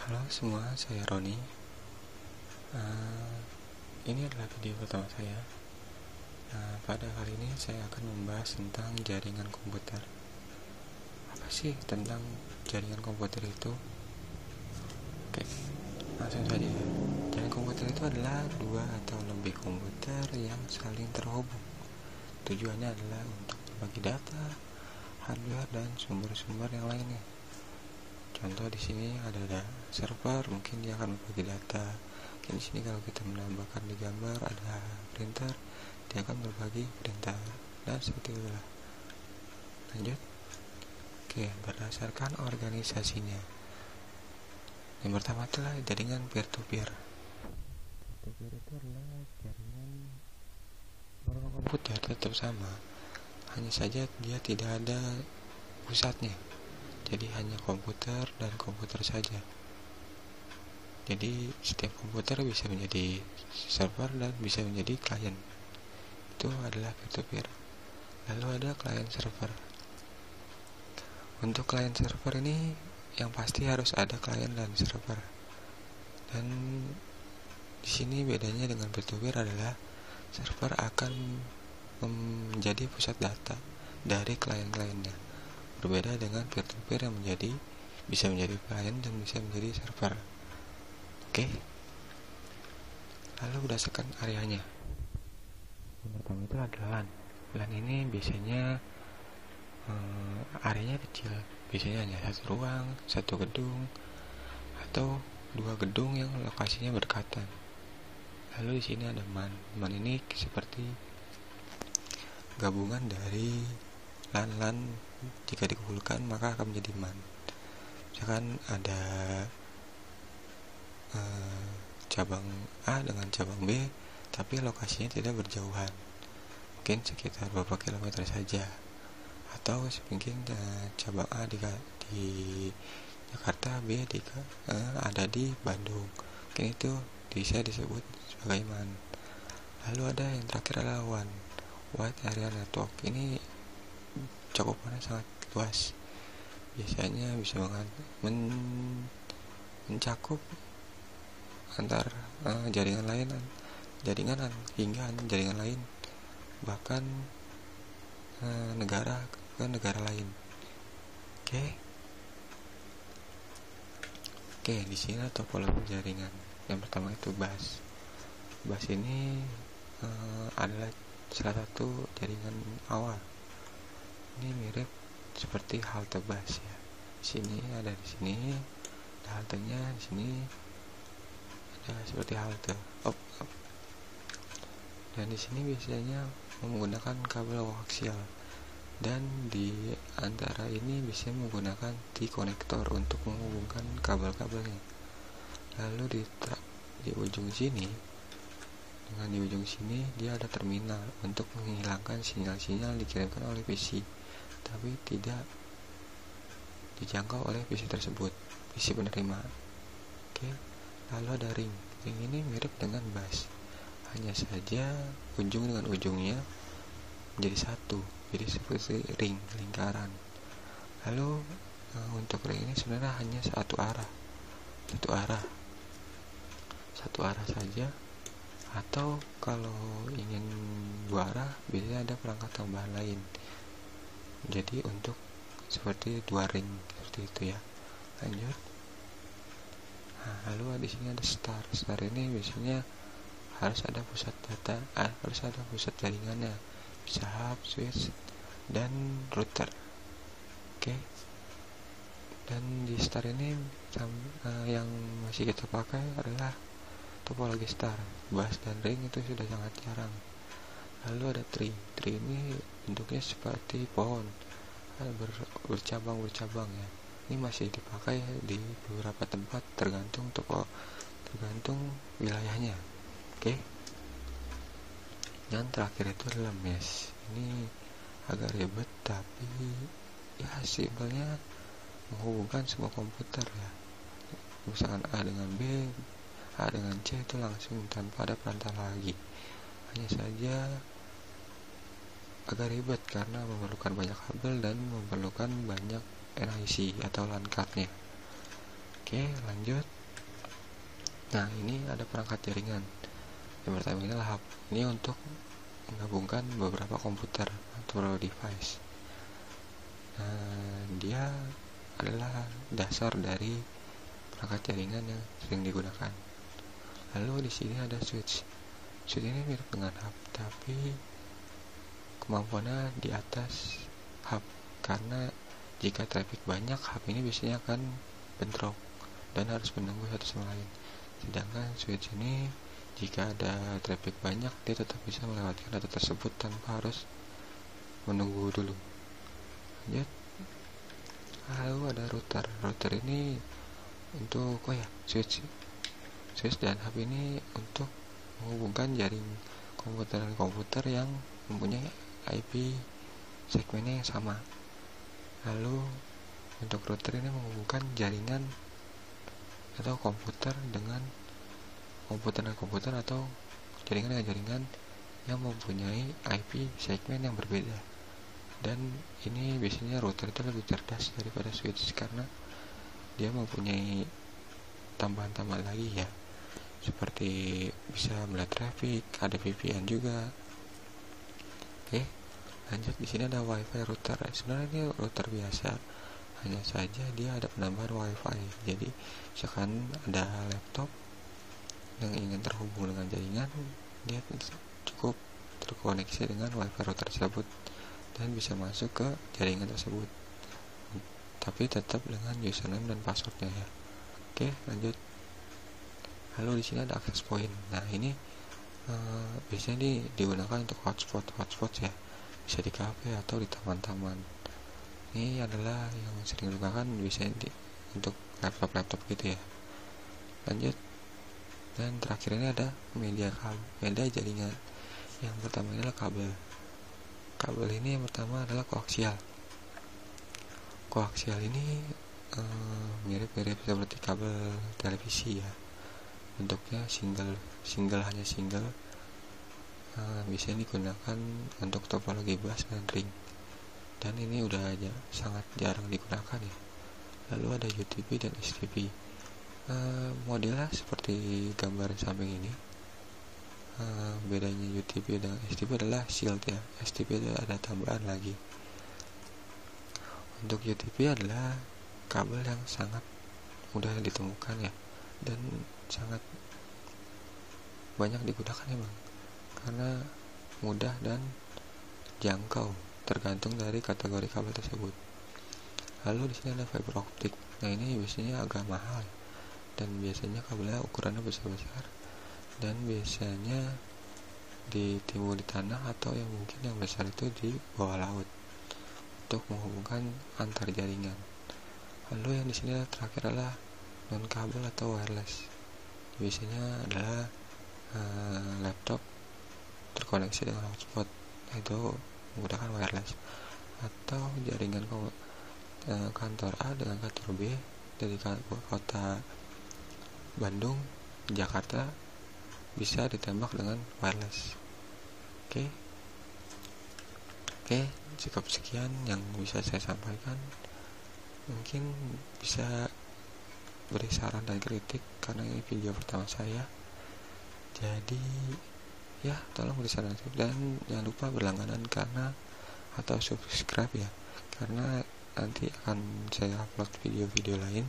Halo semua, saya Roni. Ini adalah video pertama saya. Pada kali ini saya akan membahas tentang jaringan komputer. Apa sih tentang jaringan komputer itu? Oke, langsung saja. Jaringan komputer itu adalah dua atau lebih komputer yang saling terhubung. Tujuannya adalah untuk berbagi data, hardware, dan sumber-sumber yang lainnya. Contoh di sini ada server, mungkin dia akan berbagi data. Mungkin di sini kalau kita menambahkan di gambar ada printer, dia akan berbagi printer dan seperti itulah. Lanjut. Oke, berdasarkan organisasinya. Yang pertama adalah jaringan peer-to-peer. Peer-to-peer itu adalah jaringan komputer tetap sama, hanya saja dia tidak ada pusatnya. Jadi hanya komputer dan komputer saja. Jadi setiap komputer bisa menjadi server dan bisa menjadi klien. Itu adalah peer-to-peer. Lalu ada client server. Untuk client server ini yang pasti harus ada klien dan server. Dan di sini bedanya dengan peer-to-peer adalah server akan menjadi pusat data dari klien-kliennya. Berbeda dengan peer-to-peer yang bisa menjadi klien dan bisa menjadi server. Oke. Lalu berdasarkan areanya. Yang pertama itu adalah LAN. LAN ini biasanya areanya kecil. Biasanya hanya satu ruang, satu gedung, atau dua gedung yang lokasinya berdekatan. Lalu di sini ada MAN. MAN ini seperti gabungan dari LAN-LAN. Jika dikumpulkan maka akan menjadi MAN. Misalkan ada cabang A dengan cabang B, tapi lokasinya tidak berjauhan, mungkin sekitar beberapa kilometer saja. Atau mungkin cabang A di Jakarta, B ada di Bandung, mungkin itu bisa disebut sebagai MAN. Lalu ada yang terakhir adalah WAN, Wide Area Network. Ini cakupannya sangat luas, biasanya bisa mencakup antar jaringan hingga jaringan lain, bahkan negara ke negara lain. Oke, di sini ada topologi jaringan. Yang pertama itu bus. Bus ini adalah salah satu jaringan awal. Ini mirip seperti halte bus ya. Ada di sini ada haltenya, di sini ada seperti halte. Dan di sini biasanya menggunakan kabel koaksial, dan di antara ini bisa menggunakan T-konektor untuk menghubungkan kabel-kabelnya. Lalu di ujung sini, dengan di ujung sini dia ada terminal untuk menghilangkan sinyal-sinyal dikirimkan oleh PC, tapi tidak dijangkau oleh PC tersebut, PC penerima. Lalu ada ring. Ring ini mirip dengan bus, hanya saja ujung dengan ujungnya menjadi satu, jadi seperti ring, lingkaran. Lalu untuk ring ini sebenarnya hanya satu arah saja, atau kalau ingin dua arah biasanya ada perangkat tambahan lain. Jadi untuk seperti dua ring seperti itu ya. Lanjut. Lalu di sini ada star. Star ini biasanya harus ada pusat data, harus ada pusat jaringannya, bisa hub, switch, dan router. Dan di star ini yang masih kita pakai adalah topologi star. Bus dan ring itu sudah sangat jarang. Lalu ada tree. Tree ini bentuknya seperti pohon, bercabang ya. Ini masih dipakai di beberapa tempat tergantung wilayahnya. Yang terakhir itu adalah mesh. Ini agak ribet, tapi ya simpelnya menghubungkan semua komputer ya. Misalkan A dengan B, A dengan C itu langsung tanpa ada perantara lagi. Hanya saja agak ribet karena memerlukan banyak kabel dan memerlukan banyak NIC atau LAN card-nya. Lanjut. Nah, ini ada perangkat jaringan. Yang pertama ini adalah hub. Ini untuk menggabungkan beberapa komputer atau device. Nah, dia adalah dasar dari perangkat jaringan yang sering digunakan. Lalu di sini ada switch. Switch ini mirip dengan hub, tapi kemampuannya di atas hub, karena jika traffic banyak, hub ini biasanya akan bentrok dan harus menunggu satu sama lain. Sedangkan switch ini jika ada traffic banyak, dia tetap bisa melewatkan data tersebut tanpa harus menunggu dulu. Lanjut. Lalu ada router. Router ini untuk switch dan hub ini untuk menghubungkan jaring komputer dan komputer yang mempunyai IP segmennya yang sama. Lalu untuk router ini menghubungkan jaringan atau komputer dengan komputer atau jaringan dengan jaringan yang mempunyai IP segmen yang berbeda. Dan ini biasanya router itu lebih cerdas daripada switch karena dia mempunyai tambahan-tambahan lagi ya, seperti bisa melihat traffic, ada VPN juga. Oke, lanjut. Di sini ada WiFi router. Sebenarnya ini router biasa, hanya saja dia ada penambahan WiFi. Jadi misalkan ada laptop yang ingin terhubung dengan jaringan, dia cukup terkoneksi dengan WiFi router tersebut dan bisa masuk ke jaringan tersebut, tapi tetap dengan username dan passwordnya ya. Oke, lanjut. Lalu di sini ada access point. Nah, ini biasanya digunakan untuk hotspot ya, bisa di cafe atau di taman-taman. Ini adalah yang sering digunakan biasanya untuk laptop gitu ya. Lanjut. Dan terakhir ini ada media jaringan. Yang pertama ini adalah kabel. Kabel ini yang pertama adalah koaksial. Koaksial ini mirip-mirip seperti kabel televisi ya. Bentuknya hanya single. Biasanya digunakan untuk topologi bus dan ring. Dan ini udah aja sangat jarang digunakan ya. Lalu ada UTP dan STP. Modelnya seperti gambar samping ini. Bedanya UTP dan STP adalah shield ya. STP itu ada tambahan lagi. Untuk UTP adalah kabel yang sangat mudah ditemukan ya, dan sangat banyak digunakan emang karena mudah dan jangkau tergantung dari kategori kabel tersebut. Lalu di sini ada fiber optik. Nah, ini biasanya agak mahal dan biasanya kabelnya ukurannya besar-besar dan biasanya ditimbun di tanah atau yang mungkin yang besar itu di bawah laut untuk menghubungkan antar jaringan. Lalu yang di sini terakhir adalah non kabel atau wireless. Biasanya adalah laptop terkoneksi dengan hotspot, itu menggunakan wireless, atau jaringan kantor A dengan kantor B dari kota Bandung, Jakarta bisa ditembak dengan wireless. Oke, cukup sekian yang bisa saya sampaikan. Mungkin bisa beri saran dan kritik karena ini video pertama saya. Jadi ya, tolong beri saran dan jangan lupa berlangganan atau subscribe ya, karena nanti akan saya upload video-video lain